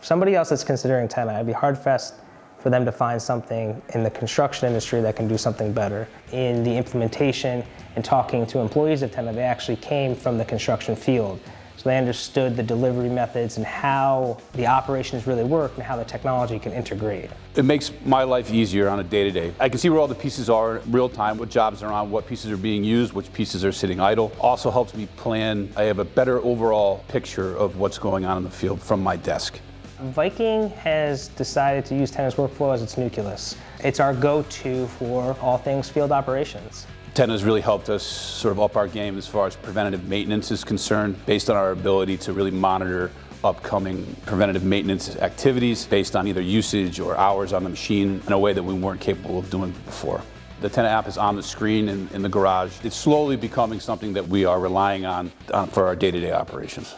Somebody else that's considering Tenna, I'd be hard-pressed for them to find something in the construction industry that can do something better. In the implementation and talking to employees of Tenna, they actually came from the construction field. So they understood the delivery methods and how the operations really work and how the technology can integrate. It makes my life easier on a day-to-day. I can see where all the pieces are in real time, what jobs are on, what pieces are being used, which pieces are sitting idle. Also helps me plan. I have a better overall picture of what's going on in the field from my desk. Viking has decided to use Tenna's workflow as its nucleus. It's our go-to for all things field operations. Tenna has really helped us sort of up our game as far as preventative maintenance is concerned, based on our ability to really monitor upcoming preventative maintenance activities based on either usage or hours on the machine in a way that we weren't capable of doing before. The Tenna app is on the screen in the garage. It's slowly becoming something that we are relying on for our day-to-day operations.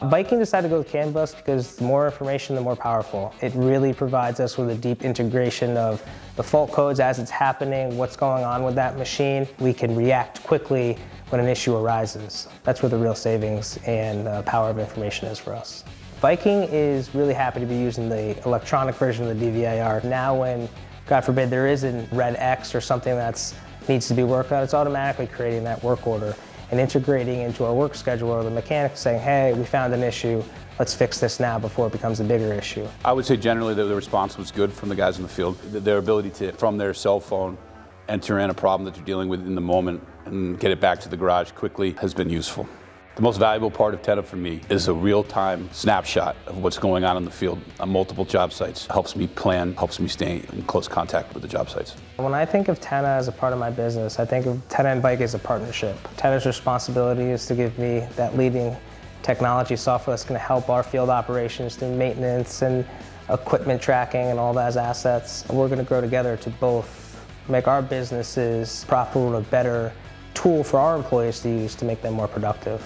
Viking decided to go with CAN bus because the more information, the more powerful. It really provides us with a deep integration of the fault codes as it's happening, what's going on with that machine. We can react quickly when an issue arises. That's where the real savings and power of information is for us. Viking is really happy to be using the electronic version of the DVIR. Now when, God forbid, there is a red X or something that needs to be worked on, it's automatically creating that work order and integrating into our work schedule, or the mechanic saying, hey, we found an issue, let's fix this now before it becomes a bigger issue. I would say generally that the response was good from the guys in the field. Their ability to, from their cell phone, enter in a problem that they're dealing with in the moment and get it back to the garage quickly has been useful. The most valuable part of Tenna for me is a real-time snapshot of what's going on in the field on multiple job sites. It helps me plan, helps me stay in close contact with the job sites. When I think of Tenna as a part of my business, I think of Tenna and Viking as a partnership. Tenna's responsibility is to give me that leading technology software that's going to help our field operations through maintenance and equipment tracking and all those assets. And we're going to grow together to both make our businesses profitable and a better tool for our employees to use to make them more productive.